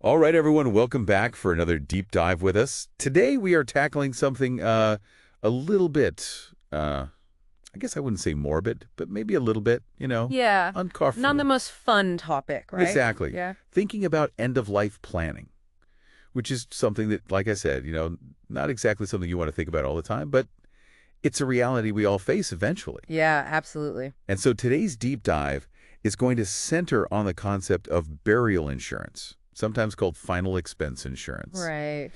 All right, everyone, welcome back for another deep dive with us. Today we are tackling something a little bit, I guess I wouldn't say morbid, but maybe a little bit, Yeah. Not the uncomfortable. most fun topic, right? Exactly. Yeah. Thinking about end-of-life planning, which is something that, like I said, not exactly something you want to think about all the time, but it's a reality we all face eventually. Yeah, absolutely. And so today's deep dive is going to center on the concept of burial insurance, sometimes called final expense insurance. Right.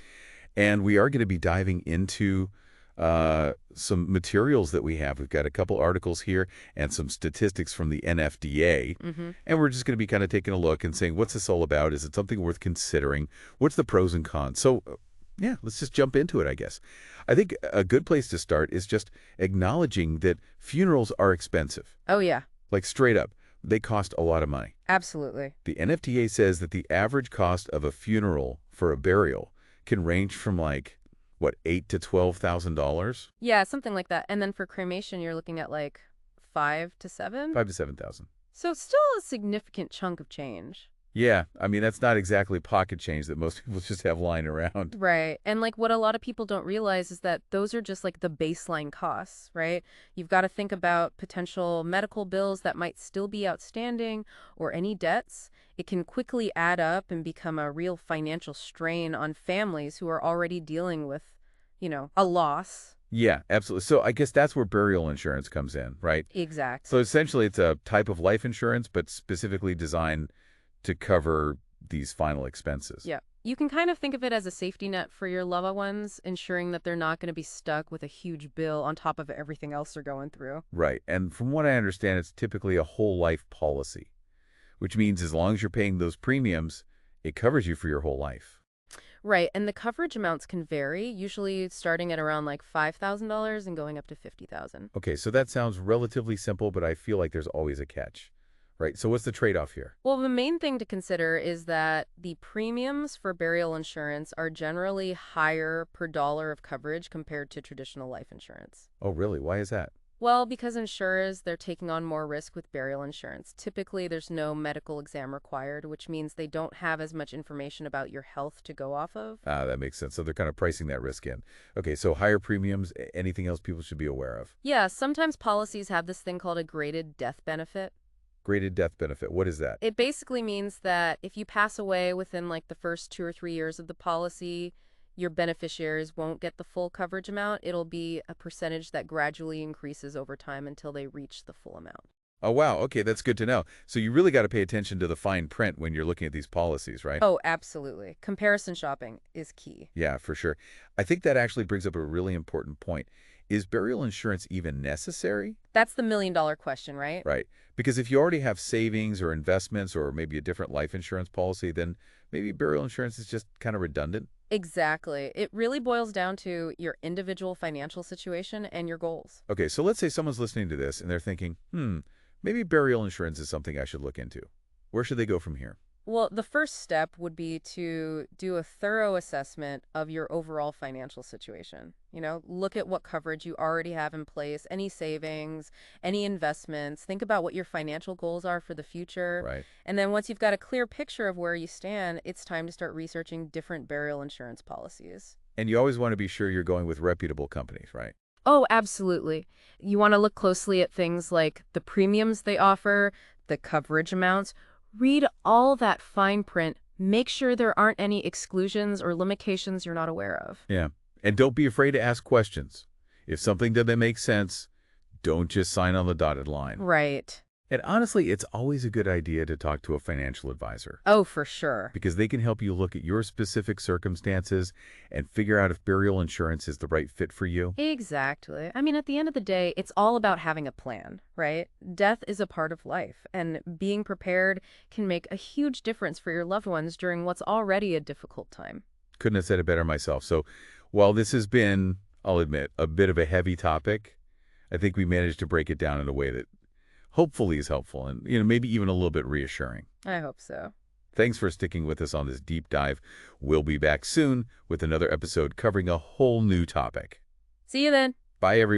And we are going to be diving into some materials that we have. We've got a couple articles here and some statistics from the NFDA. Mm-hmm. And we're just going to be kind of taking a look and saying, what's this all about? Is it something worth considering? What's the pros and cons? So, yeah, let's just jump into it, I guess. I think a good place to start is just acknowledging that funerals are expensive. Oh, yeah. Like straight up, they cost a lot of money. Absolutely. The NFDA says that the average cost of a funeral for a burial can range from like, what, $8,000 to $12,000? Yeah, something like that. And then for cremation, you're looking at like 5 to 7. 5 to 7,000. So still a significant chunk of change. Yeah, I mean, that's not exactly pocket change that most people just have lying around. Right. And like what a lot of people don't realize is that those are just like the baseline costs, right? You've got to think about potential medical bills that might still be outstanding or any debts. It can quickly add up and become a real financial strain on families who are already dealing with, a loss. Yeah, absolutely. So I guess that's where burial insurance comes in, right? So Exactly. essentially it's a type of life insurance, but specifically designed to cover these final expenses. Yeah. You can kind of think of it as a safety net for your loved ones, ensuring that they're not going to be stuck with a huge bill on top of everything else they're going through. Right. And from what I understand, it's typically a whole life policy, which means as long as you're paying those premiums, it covers you for your whole life. Right, and the coverage amounts can vary, usually starting at around like $5,000 and going up to 50,000. Okay, so that sounds relatively simple, but I feel like there's always a catch, right? So what's the trade-off here? Well, the main thing to consider is that the premiums for burial insurance are generally higher per dollar of coverage compared to traditional life insurance. Oh, really? Why is that? Well, because insurers, they're taking on more risk with burial insurance. Typically, there's no medical exam required, which means they don't have as much information about your health to go off of. Ah, that makes sense. So they're kind of pricing that risk in. Okay, so higher premiums, anything else people should be aware of? Yeah, sometimes policies have this thing called a graded death benefit. Graded death benefit. What is that? It basically means that if you pass away within like the first 2 or 3 years of the policy, your beneficiaries won't get the full coverage amount. It'll be a percentage that gradually increases over time until they reach the full amount. Oh, wow. Okay, that's good to know. So you really got to pay attention to the fine print when you're looking at these policies, right? Oh, absolutely. Comparison shopping is key. Yeah, for sure. I think that actually brings up a really important point. Is burial insurance even necessary? That's the million-dollar question, right? Right. Because if you already have savings or investments or maybe a different life insurance policy, then maybe burial insurance is just kind of redundant. Exactly. It really boils down to your individual financial situation and your goals. Okay, so let's say someone's listening to this and they're thinking, maybe burial insurance is something I should look into. Where should they go from here? Well, the first step would be to do a thorough assessment of your overall financial situation. Look at what coverage you already have in place, any savings, any investments. Think about what your financial goals are for the future. Right. And then once you've got a clear picture of where you stand, it's time to start researching different burial insurance policies. And you always want to be sure you're going with reputable companies, right? Oh, absolutely. You want to look closely at things like the premiums they offer, the coverage amounts. Read all that fine print. Make sure there aren't any exclusions or limitations you're not aware of. Yeah. And don't be afraid to ask questions. If something doesn't make sense, don't just sign on the dotted line. Right. And honestly, it's always a good idea to talk to a financial advisor Oh, for sure. because they can help you look at your specific circumstances and figure out if burial insurance is the right fit for you. Exactly. I mean, at the end of the day, it's all about having a plan, right? Death is a part of life, and being prepared can make a huge difference for your loved ones during what's already a difficult time. Couldn't have said it better myself. So while this has been, I'll admit, a bit of a heavy topic, I think we managed to break it down in a way that hopefully is helpful and maybe even a little bit reassuring. I hope so. Thanks for sticking with us on this deep dive. We'll be back soon with another episode covering a whole new topic. See you then. Bye, everyone.